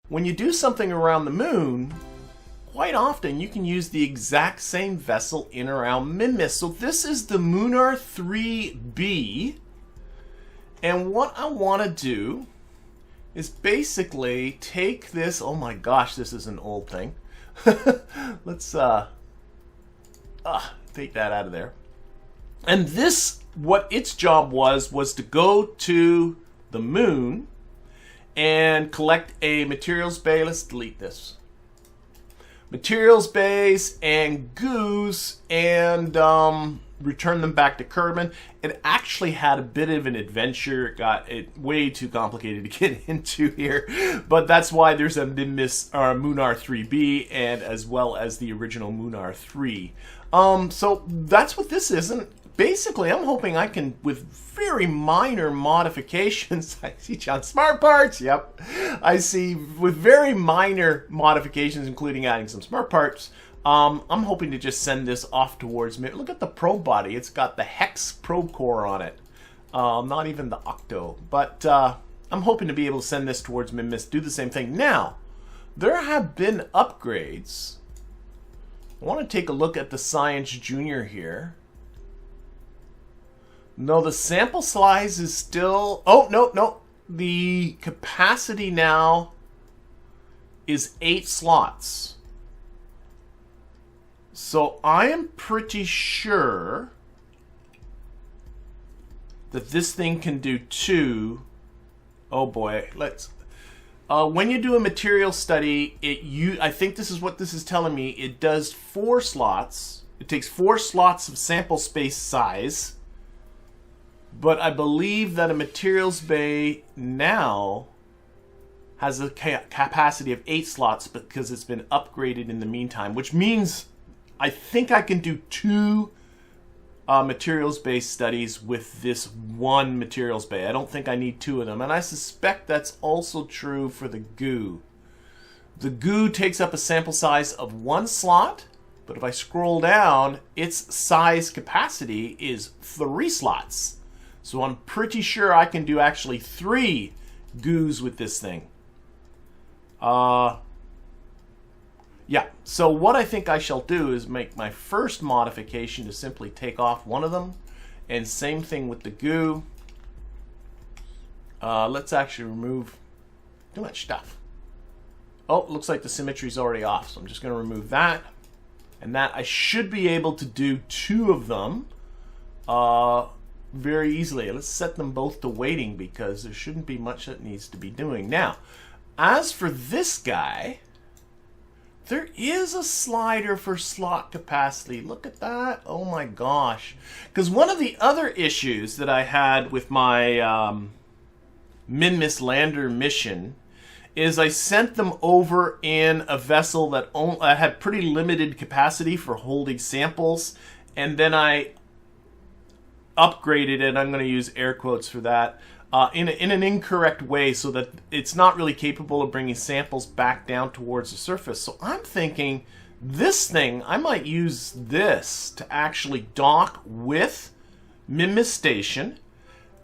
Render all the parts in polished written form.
when you do something around the moon, quite often you can use the exact same vessel in around Minmus. So this is the Munar 3B. And what I want to do is basically take this, oh my gosh, this is an old thing. Let's take that out of there. And this, what its job was to go to the moon and collect a materials bay. Let's delete this. Materials bays and goos and return them back to Kerbin. It actually had a bit of an adventure. It got it way too complicated to get into here, but that's why there's a Minmus Munar 3B and as well as the original Munar 3. So that's what this is, and basically I'm hoping I can, with very minor modifications, I see John Smart Parts, yep, I see with very minor modifications including adding some smart parts, I'm hoping to just send this off towards me. Look at the probe body, it's got the hex probe core on it, not even the octo, but I'm hoping to be able to send this towards Minmus, do the same thing. Now, there have been upgrades. I want to take a look at the Science Junior here. No, the sample size is still... Oh, no. The capacity now is 8 slots. So I am pretty sure that this thing can do 2. Oh boy, let's... when you do a material study, I think this is what this is telling me. It does 4 slots. It takes 4 slots of sample space size. But I believe that a materials bay now has a capacity of 8 slots because it's been upgraded in the meantime, which means I think I can do 2 materials-based studies with this one materials bay. I don't think I need 2 of them, and I suspect that's also true for the goo. The goo takes up a sample size of 1 slot, but if I scroll down, its size capacity is 3 slots. So I'm pretty sure I can do actually 3 goos with this thing. Yeah, so what I think I shall do is make my first modification to simply take off one of them. And same thing with the goo. Let's actually remove too much stuff. Oh, it looks like the symmetry is already off, so I'm just going to remove that. And that I should be able to do 2 of them very easily. Let's set them both to waiting because there shouldn't be much that needs to be doing. Now, as for this guy, there is a slider for slot capacity. Look at that. Oh my gosh. Because one of the other issues that I had with my Minmus lander mission is I sent them over in a vessel that had pretty limited capacity for holding samples, and then I upgraded it, I'm going to use air quotes for that, in an incorrect way so that it's not really capable of bringing samples back down towards the surface. So I'm thinking this thing, I might use this to actually dock with Minmus Station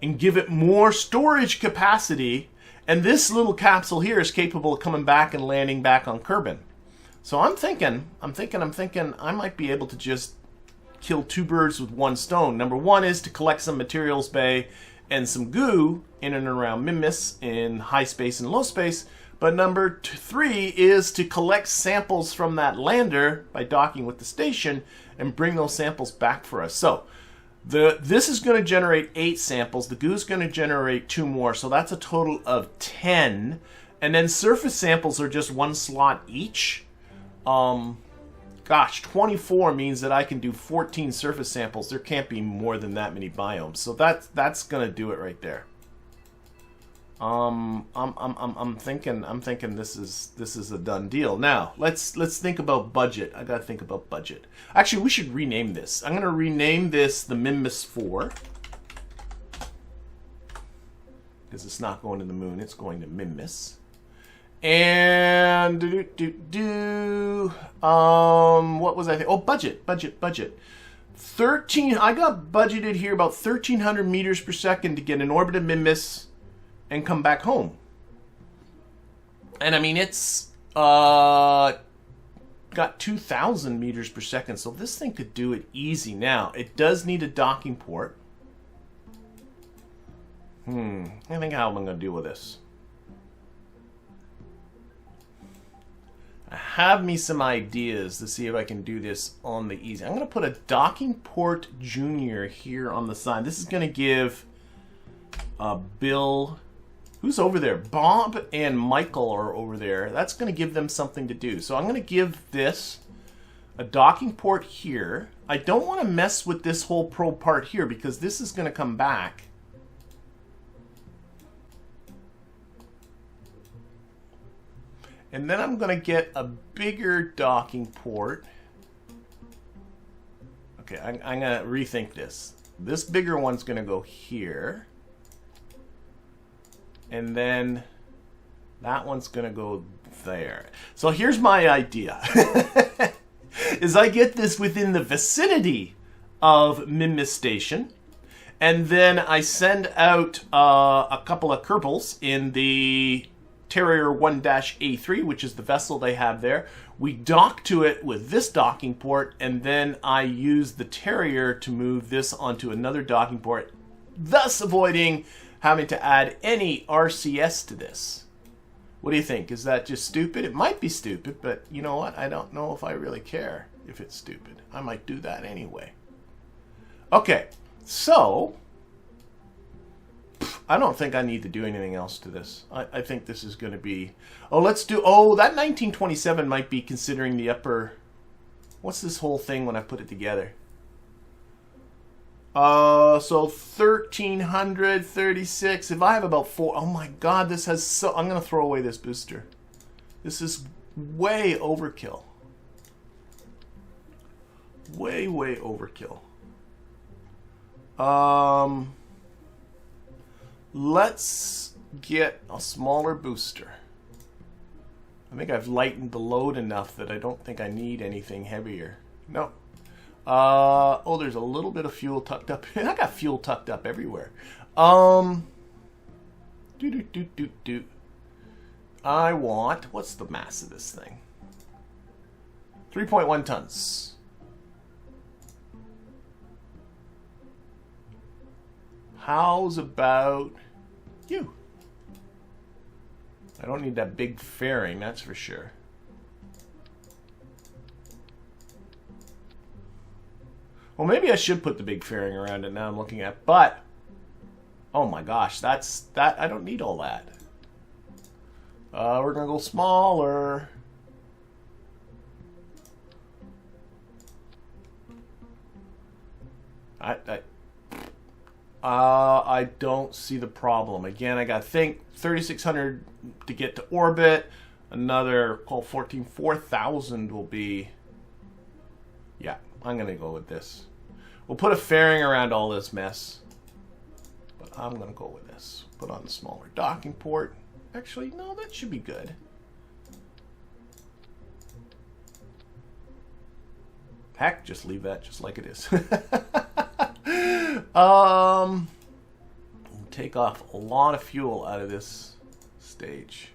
and give it more storage capacity, and this little capsule here is capable of coming back and landing back on Kerbin. So I'm thinking I might be able to just kill 2 birds with 1 stone. Number 1 is to collect some materials bay and some goo in and around Minmus in high space and low space. But number 3 is to collect samples from that lander by docking with the station and bring those samples back for us. So this is going to generate 8 samples. The goo is going to generate 2 more. So that's a total of 10. And then surface samples are just 1 slot each. Gosh, 24 means that I can do 14 surface samples. There can't be more than that many biomes. So that's gonna do it right there. I'm thinking this is a done deal. Now let's think about budget. I gotta think about budget. Actually, we should rename this. I'm gonna rename this the Minmus 4 because it's not going to the moon. It's going to Minmus. And what was I thinking? Oh, budget. 13. I got budgeted here about 1,300 meters per second to get an orbit of Minmus and come back home. And I mean, it's got 2,000 meters per second, so this thing could do it easy. Now, it does need a docking port. I think how am I going to deal with this? I have me some ideas to see if I can do this on the easy. I'm going to put a docking port junior here on the side. This is going to give Bill... Who's over there? Bob and Michael are over there. That's going to give them something to do. So I'm going to give this a docking port here. I don't want to mess with this whole probe part here because this is going to come back. And then I'm going to get a bigger docking port. Okay, I'm going to rethink this. This bigger one's going to go here. And then that one's going to go there. So here's my idea. Is I get this within the vicinity of Minmus Station. And then I send out a couple of Kerbals in the Terrier 1-A3, which is the vessel they have there. We dock to it with this docking port. And then I use the Terrier to move this onto another docking port, thus avoiding having to add any RCS to this. What do you think? Is that just stupid? It might be stupid, but you know what? I don't know if I really care if it's stupid. I might do that anyway. Okay, so I don't think I need to do anything else to this. I think this is going to be... Oh, let's do... Oh, that 1927 might be considering the upper... What's this whole thing when I put it together? So 1336. If I have about 4, oh my god, this has so. I'm gonna throw away this booster. This is way overkill. Way overkill. Let's get a smaller booster. I think I've lightened the load enough that I don't think I need anything heavier. No. Oh, there's a little bit of fuel tucked up. I got fuel tucked up everywhere. I want, what's the mass of this thing? 3.1 tons. How's about you? I don't need that big fairing, that's for sure. Well, maybe I should put the big fairing around it now I'm looking at, but oh my gosh, that I don't need all that. We're gonna go smaller. I don't see the problem. Again, I got to think 3,600 to get to orbit. Another, call 4,000 will be. Yeah, I'm gonna go with this. We'll put a fairing around all this mess, but I'm gonna go with this. Put on the smaller docking port. Actually, no, that should be good. Heck, just leave that just like it is. We'll take off a lot of fuel out of this stage.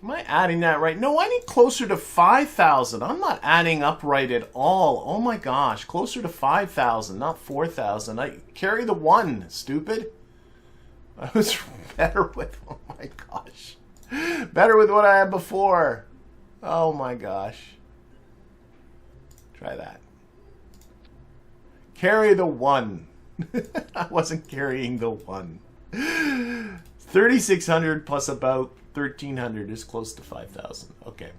Am I adding that right? No, I need closer to 5,000. I'm not adding up right at all. Oh my gosh, closer to 5,000, not 4,000. I carry the 1, stupid. I was better with, oh my gosh. Better with what I had before. Oh my gosh. Try that. Carry the 1. I wasn't carrying the 1. 3,600 plus about 1,300 is close to 5,000. Okay.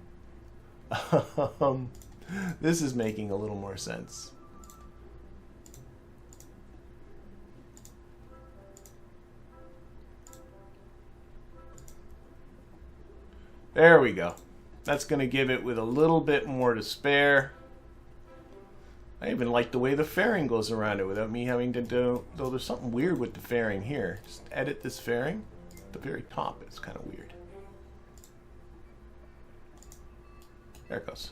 This is making a little more sense. There we go. That's going to give it with a little bit more to spare. I even like the way the fairing goes around it without me having to do... Though there's something weird with the fairing here. Just edit this fairing. At the very top, it's kind of weird. There it goes.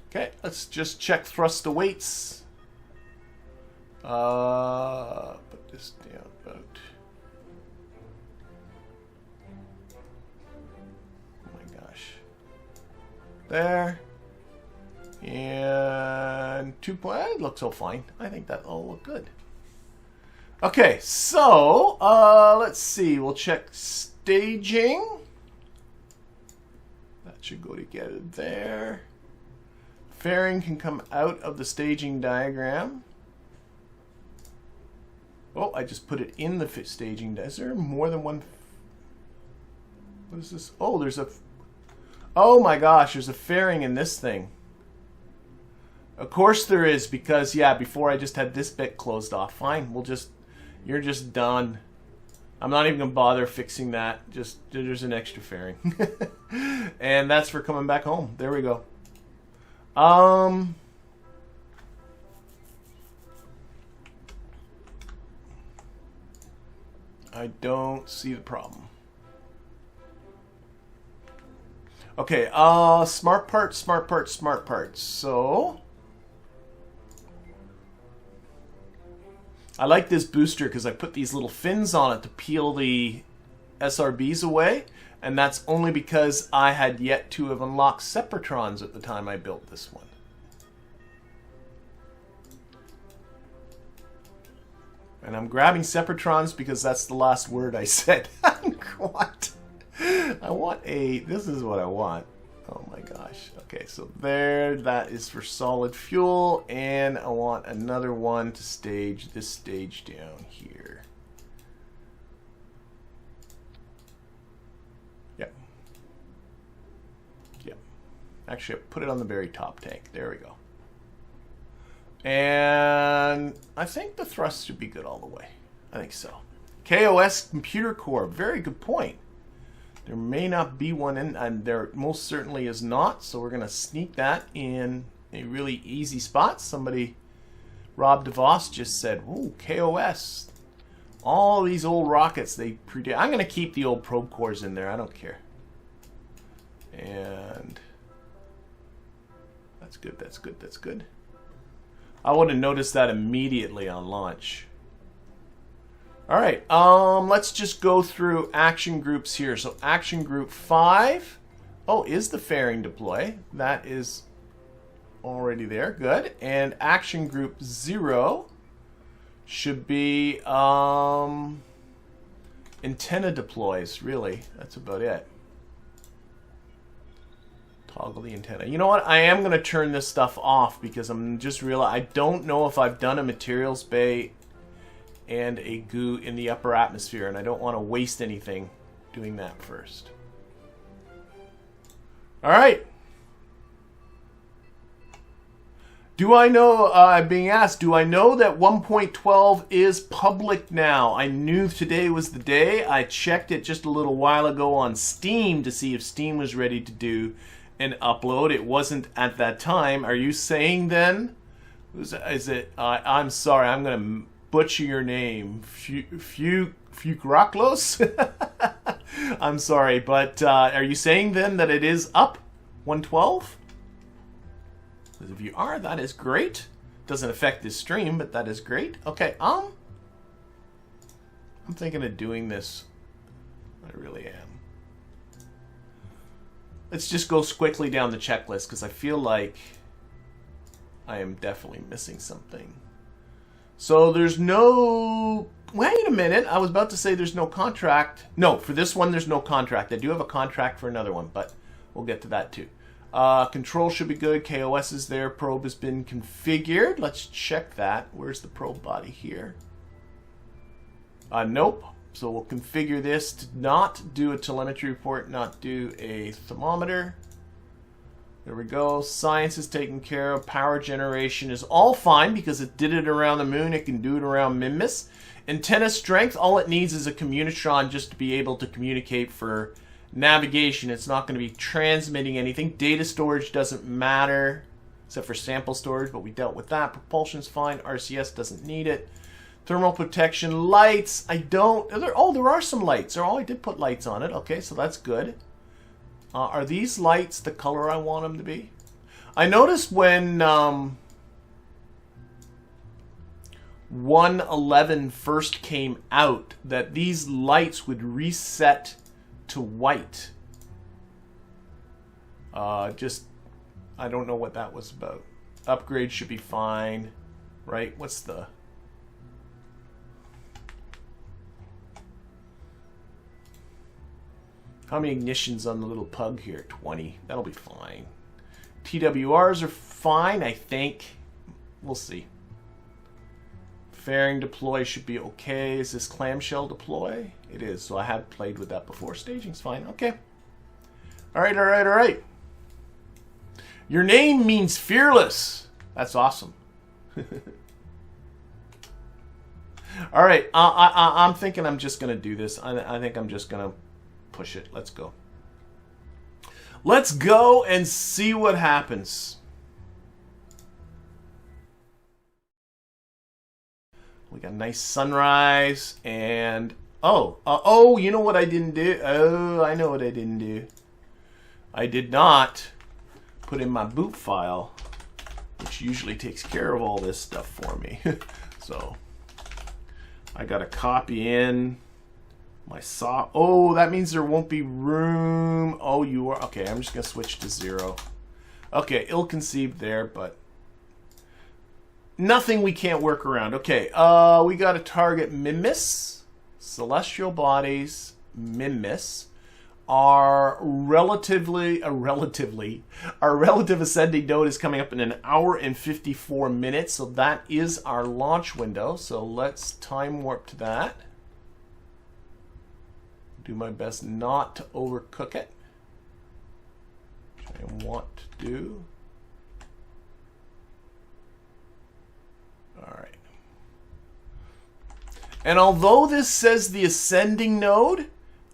Okay, let's just check thrust to weights. Put this down about. Oh my gosh. There. And 2 point. It looks all fine. I think that all look good. Okay, so let's see. We'll check staging. That should go together there. Fairing can come out of the staging diagram. Oh, I just put it in the staging. Is there more than one? What is this? Oh, there's a. Oh my gosh, there's a fairing in this thing. Of course there is, because yeah, before I just had this bit closed off. Fine, we'll just. You're just done. I'm not even gonna bother fixing that. Just there's an extra fairing, and that's for coming back home. There we go. I don't see the problem. Okay, smart parts, smart parts, smart parts. So I like this booster because I put these little fins on it to peel the SRBs away, and that's only because I had yet to have unlocked Separatrons at the time I built this one. And I'm grabbing Separatrons because that's the last word I said. What? I want a... This is what I want. Oh my gosh. Okay, so there, that is for solid fuel, and I want another one to stage this stage down here. Yep. Yep. Actually, I put it on the very top tank. There we go. And I think the thrust should be good all the way. I think so. KOS computer core. Very good point. There may not be one in, and there most certainly is not, so we're going to sneak that in a really easy spot. Somebody, Rob DeVos, just said, ooh, KOS. All these old rockets, they predate. I'm going to keep the old probe cores in there. I don't care. And that's good, that's good, that's good. I would have noticed that immediately on launch. All right, let's just go through action groups here. So action group 5, oh, is the fairing deploy. That is already there, good. And action group 0 should be antenna deploys, really. That's about it. Toggle the antenna. You know what? I am going to turn this stuff off because I'm just realizing I don't know if I've done a materials bay and a goo in the upper atmosphere, and I don't want to waste anything doing that first. All right. Do I know, I'm being asked, do I know that 1.12 is public now? I knew today was the day. I checked it just a little while ago on Steam to see if Steam was ready to do an upload. It wasn't at that time. Are you saying then? Is it, I'm sorry, I'm going to butcher your name. Fucraklos? I'm sorry, but are you saying then that it is up 112? If you are, that is great. Doesn't affect this stream, but that is great. Okay, I'm thinking of doing this. I really am. Let's just go quickly down the checklist because I feel like I am definitely missing something. So there's no... Wait a minute. I was about to say there's no contract. No, for this one there's no contract. I do have a contract for another one, but we'll get to that too. Control should be good. KOS is there. Probe has been configured. Let's check that. Where's the probe body here? Nope. So we'll configure this to not do a telemetry report, not do a thermometer. There we go. Science is taken care of. Power generation is all fine because it did it around the moon. It can do it around Minmus. Antenna strength, all it needs is a communitron just to be able to communicate for navigation. It's not going to be transmitting anything. Data storage doesn't matter except for sample storage, but we dealt with that. Propulsion's fine. RCS doesn't need it. Thermal protection, lights. I don't. Oh, there are some lights. Oh, I did put lights on it. Okay, so that's good. Are these lights the color I want them to be? I noticed when 1.11 first came out that these lights would reset to white. I don't know what that was about. Upgrade should be fine, right? What's the... How many ignitions on the little pug here? 20. That'll be fine. TWRs are fine, I think. We'll see. Fairing deploy should be okay. Is this clamshell deploy? It is, so I have played with that before. Staging's fine. Okay. Alright, alright, alright. Your name means fearless. That's awesome. Alright, I'm thinking I'm just going to do this. I think I'm just going to push it. Let's go. Let's go and see what happens. We got a nice sunrise and oh, you know what I didn't do? Oh, I know what I didn't do. I did not put in my boot file, which usually takes care of all this stuff for me. So I got to copy in my saw. Oh, that means there won't be room. Oh, you are. Okay, I'm just going to switch to 0. Okay, ill-conceived there, but nothing we can't work around. Okay, we got to target Minmus. Celestial bodies, Minmus, our relative ascending node is coming up in 1 hour and 54 minutes, so that is our launch window. So let's time warp to that. Do my best not to overcook it, which I want to do. All right. And although this says the ascending node,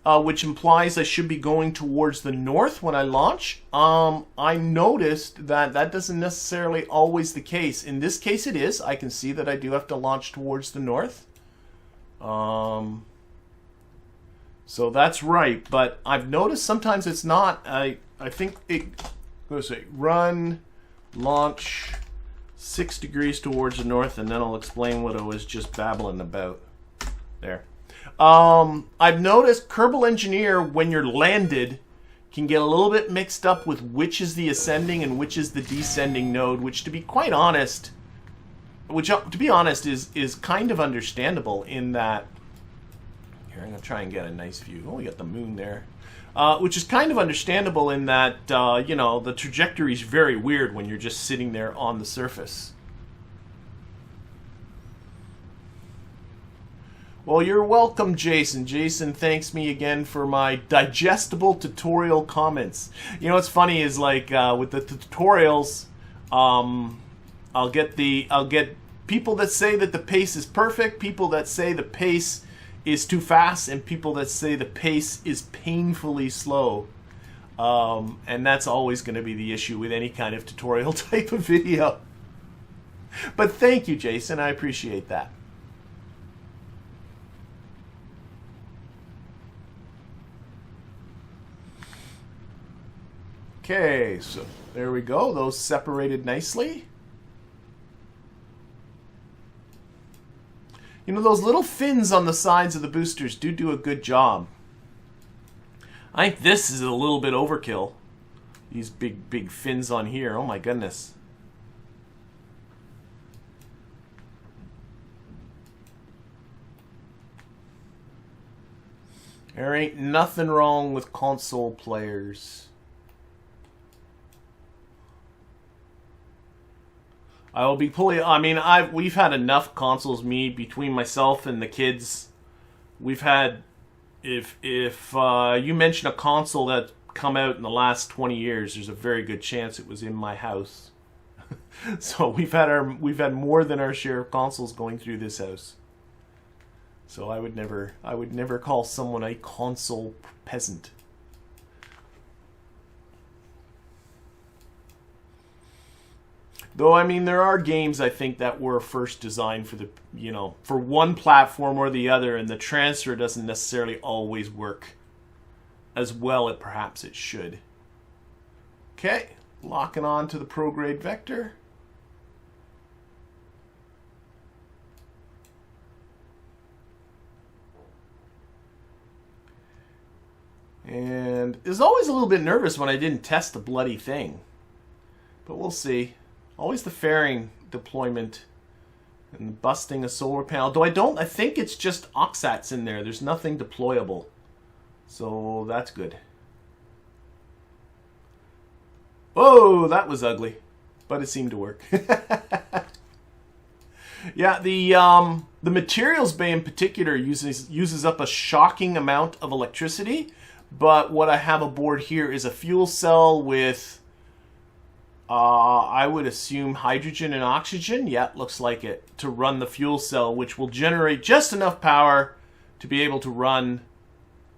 which implies I should be going towards the north when I launch, I noticed that that doesn't necessarily always the case. In this case it is. I can see that I do have to launch towards the north. So that's right, but I've noticed sometimes it's not. I think it goes say run, launch 6 degrees towards the north, and then I'll explain what I was just babbling about. There. I've noticed Kerbal Engineer, when you're landed, can get a little bit mixed up with which is the ascending and which is the descending node, which to be quite honest, is kind of understandable in that. Here, I'm going to try and get a nice view. Oh, we got the moon there. Which is kind of understandable in that, you know, the trajectory is very weird when you're just sitting there on the surface. Well, you're welcome, Jason. Jason thanks me again for my digestible tutorial comments. You know what's funny is like with the tutorials, I'll get people that say that the pace is perfect, people that say the pace is too fast, and people that say the pace is painfully slow. And that's always going to be the issue with any kind of tutorial type of video. But thank you, Jason. I appreciate that. Okay, so there we go. Those separated nicely. You know, those little fins on the sides of the boosters do a good job. I think this is a little bit overkill. These big fins on here. Oh my goodness. There ain't nothing wrong with console players. I will be pulling. I mean, we've had enough consoles. Between myself and the kids, we've had. If you mention a console that come out in the last 20 years, there's a very good chance it was in my house. So we've had more than our share of consoles going through this house. So I would never call someone a console peasant. Though, I mean, there are games, I think, that were first designed for the, you know, for one platform or the other, and the transfer doesn't necessarily always work as well as perhaps it should. Okay, locking on to the prograde vector. And it was always a little bit nervous when I didn't test the bloody thing. But we'll see. Always the fairing deployment and busting a solar panel. Though I think it's just OXATs in there. There's nothing deployable. So that's good. Whoa, that was ugly. But it seemed to work. Yeah, the materials bay in particular uses up a shocking amount of electricity. But what I have aboard here is a fuel cell with, I would assume, hydrogen and oxygen. Yeah, looks like it. To run the fuel cell, which will generate just enough power to be able to run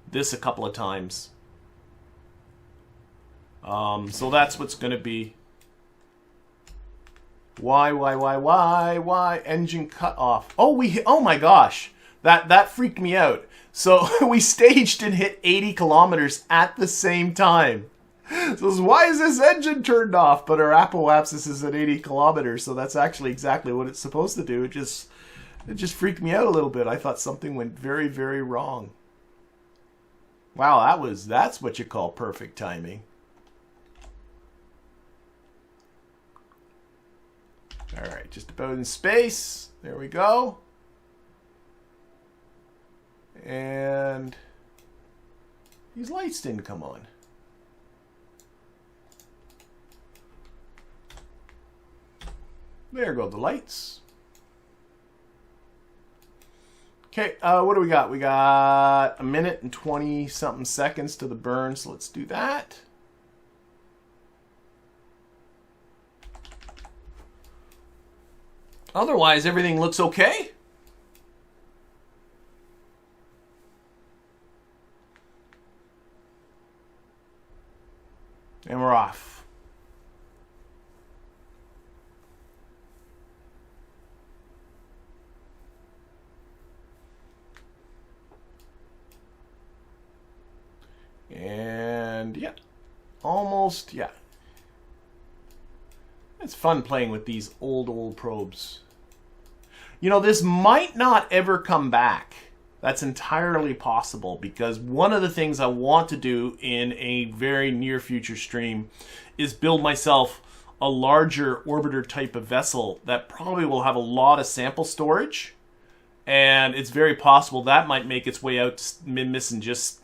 this a couple of times. So that's what's going to be. Why? Engine cut off. Oh my gosh. That freaked me out. So we staged and hit 80 kilometers at the same time. So why is this engine turned off? But our apoapsis is at 80 kilometers, so that's actually exactly what it's supposed to do. It just freaked me out a little bit. I thought something went very, very wrong. Wow, that's what you call perfect timing. All right, just about in space. There we go. And these lights didn't come on. There go the lights. Okay, what do we got? We got a minute and 20-something seconds to the burn, so let's do that. Otherwise, everything looks okay. And we're off. And yeah, almost, yeah. It's fun playing with these old probes. You know, this might not ever come back. That's entirely possible, because one of the things I want to do in a very near future stream is build myself a larger orbiter type of vessel that probably will have a lot of sample storage. And it's very possible that might make its way out to Minmus and just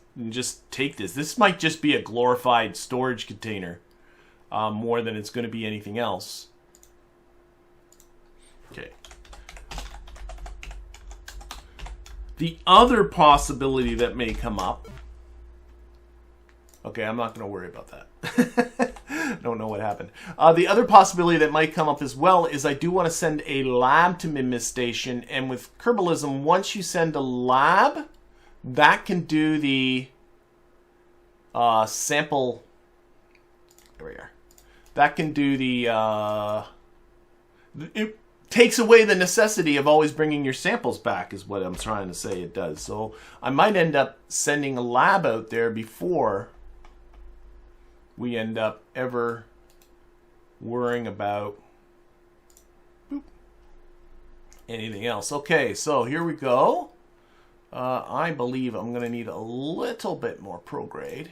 take this. This might just be a glorified storage container more than it's going to be anything else. Okay. The other possibility that may come up... Okay, I'm not going to worry about that. Don't know what happened. The other possibility that might come up as well is I do want to send a lab to Minmus Station. And with Kerbalism, once you send a lab, that can do the sample... There we are. That can do the... it takes away the necessity of always bringing your samples back, is what I'm trying to say it does. So I might end up sending a lab out there before we end up ever worrying about anything else. Okay, so here we go. I believe I'm going to need a little bit more prograde.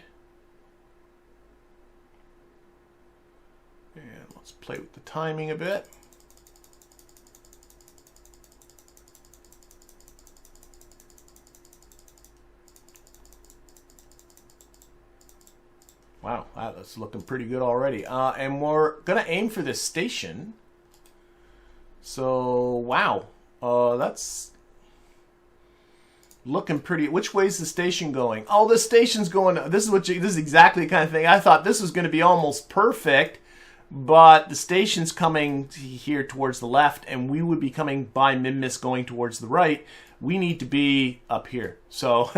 And let's play with the timing a bit. Wow, that's looking pretty good already. And we're going to aim for this station. So, wow. That's looking pretty... Which way is the station going? Oh, the station's going... This is exactly the kind of thing. I thought this was going to be almost perfect. But the station's coming here towards the left. And we would be coming by Minmus going towards the right. We need to be up here. So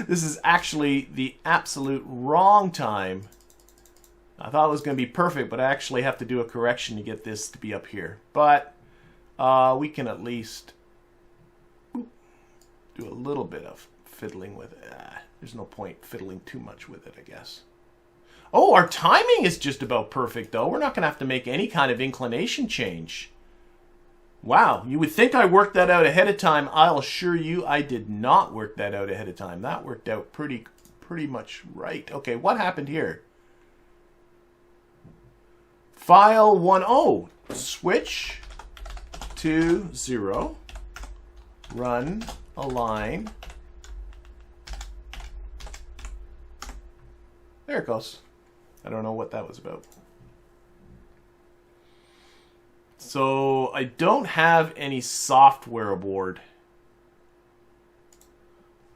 this is actually the absolute wrong time I thought it was going to be perfect, but I actually have to do a correction to get this to be up here. But we can at least do a little bit of fiddling with it. There's no point fiddling too much with it, I guess. Oh, our timing is just about perfect, though. We're not going to have to make any kind of inclination change. Wow, you would think I worked that out ahead of time. I'll assure you I did not work that out ahead of time. That worked out pretty much right. Okay, what happened here? File 1.0. Switch to 0. Run align. There it goes. I don't know what that was about. So I don't have any software aboard.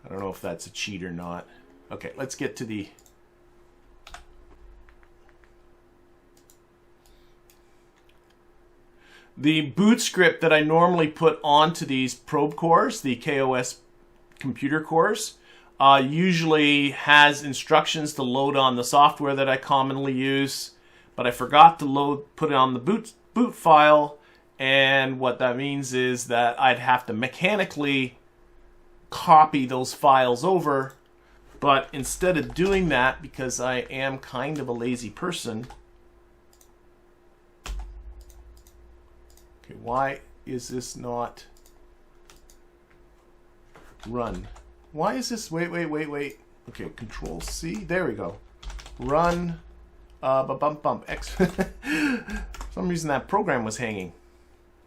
I don't know if that's a cheat or not. Okay, let's get to the... The boot script that I normally put onto these probe cores, the KOS computer cores, usually has instructions to load on the software that I commonly use, but I forgot to put it on the boot file, and what that means is that I'd have to mechanically copy those files over, but instead of doing that, because I am kind of a lazy person... Okay, why is this not run? Why is this... Wait. Okay, Control C. There we go. Run. X. For some reason that program was hanging.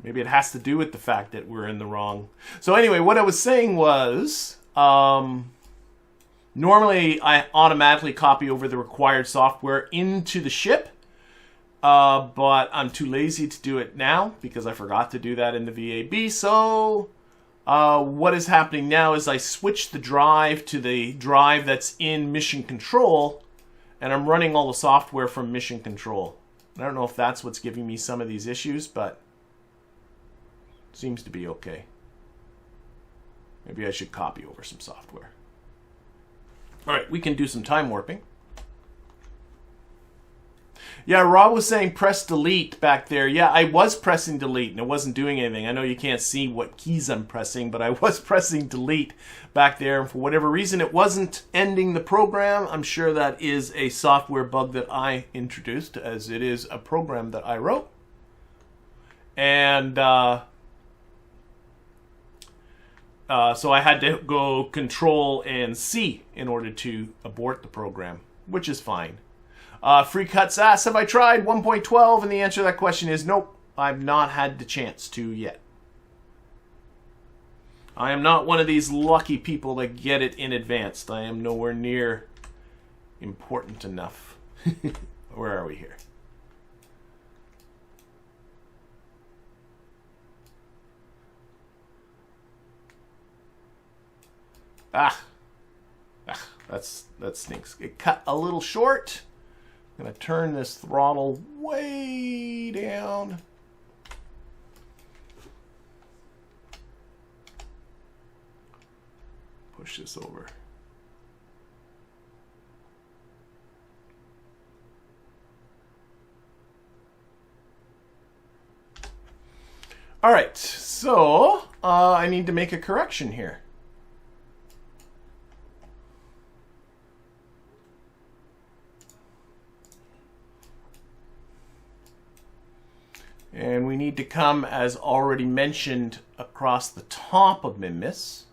Maybe it has to do with the fact that we're in the wrong... So anyway, what I was saying was... normally I automatically copy over the required software into the ship. But I'm too lazy to do it now because I forgot to do that in the VAB. So what is happening now is I switched the drive to the drive that's in Mission Control, and I'm running all the software from Mission Control. I don't know if that's what's giving me some of these issues, but it seems to be okay. Maybe I should copy over some software. All right, we can do some time warping. Yeah, Rob was saying press delete back there. Yeah, I was pressing delete and it wasn't doing anything. I know you can't see what keys I'm pressing, but I was pressing delete back there. And for whatever reason, it wasn't ending the program. I'm sure that is a software bug that I introduced, as it is a program that I wrote. And so I had to go Control and C in order to abort the program, which is fine. Free Cuts asks, have I tried 1.12? And the answer to that question is nope. I've not had the chance to yet. I am not one of these lucky people that get it in advance. I am nowhere near important enough. Where are we here? That stinks. It cut a little short. I'm going to turn this throttle way down. Push this over. All right, so I need to make a correction here. And we need to come, as already mentioned, across the top of Minmus.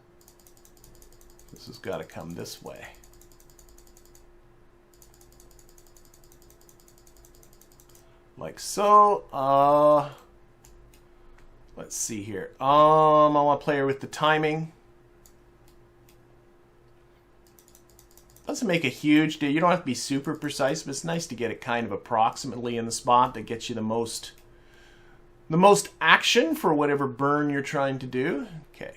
This has got to come this way. Like so. Let's see here. I want to play with the timing. Doesn't make a huge deal. You don't have to be super precise, but it's nice to get it kind of approximately in the spot that gets you the most action for whatever burn you're trying to do. Okay.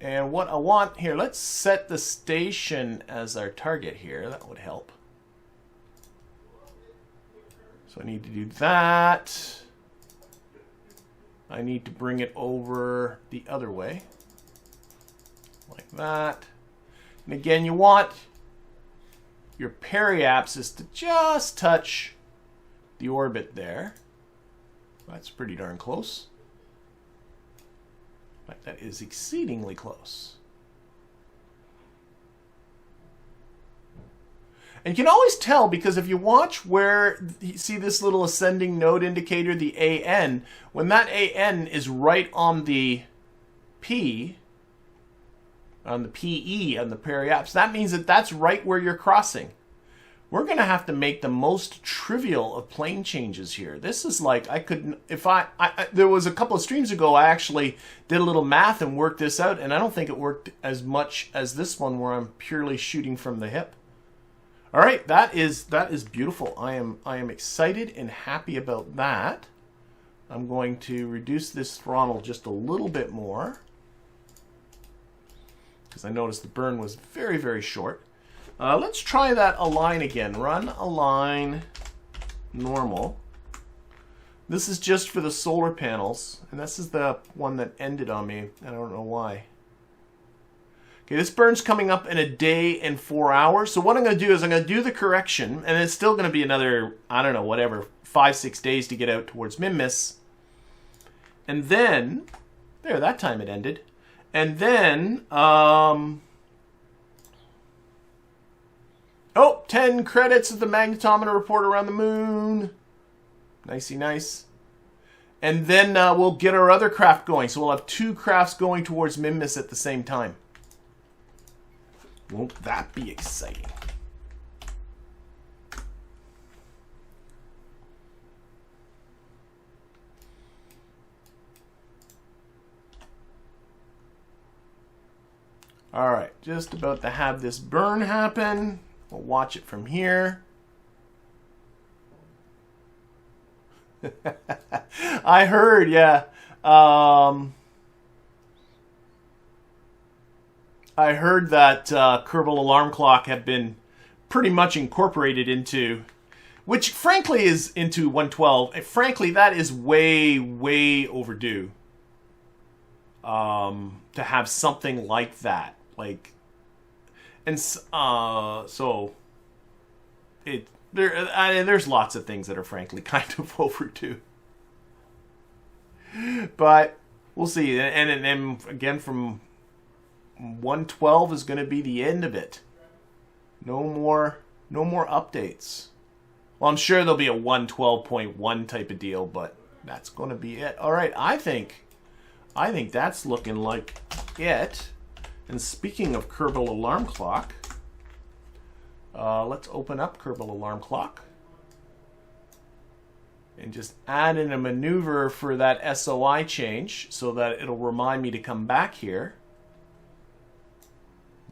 And what I want here, let's set the station as our target here. That would help. So I need to do that. I need to bring it over the other way. Like that. And again, you want your periapsis to just touch the orbit there. That's pretty darn close. In fact, that is exceedingly close. And you can always tell, because if you watch where you see this little ascending node indicator, the AN, when that AN is right on the P, on the PE, on the periapse, that means that that's right where you're crossing. We're going to have to make the most trivial of plane changes here. This is like, I could, if there was a couple of streams ago, I actually did a little math and worked this out, and I don't think it worked as much as this one where I'm purely shooting from the hip. All right, that is beautiful. I am excited and happy about that. I'm going to reduce this throttle just a little bit more because I noticed the burn was very, very short. Let's try that align again. Run align normal. This is just for the solar panels, and this is the one that ended on me. I don't know why. Okay, this burn's coming up in a day and 4 hours. So what I'm going to do is I'm going to do the correction, and it's still going to be another, I don't know, whatever, 5-6 days to get out towards Minmus. And then, there, that time it ended. And then, oh, 10 credits of the magnetometer report around the moon. Nicey nice. And then we'll get our other craft going. So we'll have 2 crafts going towards Minmus at the same time. Won't that be exciting? All right, just about to have this burn happen. We'll watch it from here. I heard, yeah. I heard that Kerbal Alarm Clock had been pretty much incorporated into, which frankly is into 112. And frankly, that is way, way overdue. To have something like that, like, and so there's lots of things that are frankly kind of overdue. But we'll see, and again from 112 is going to be the end of it. No more updates. Well, I'm sure there'll be a 112.1 type of deal, but that's going to be it. All right, I think that's looking like it. And speaking of Kerbal Alarm Clock, let's open up Kerbal Alarm Clock and just add in a maneuver for that SOI change so that it'll remind me to come back here.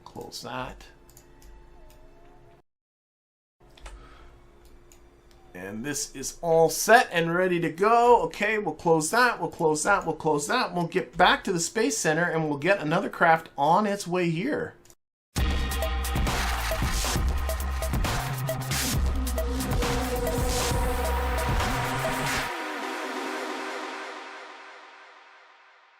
Close that. And this is all set and ready to go. Okay, we'll close that, we'll close that, we'll close that. We'll get back to the Space Center and we'll get another craft on its way here.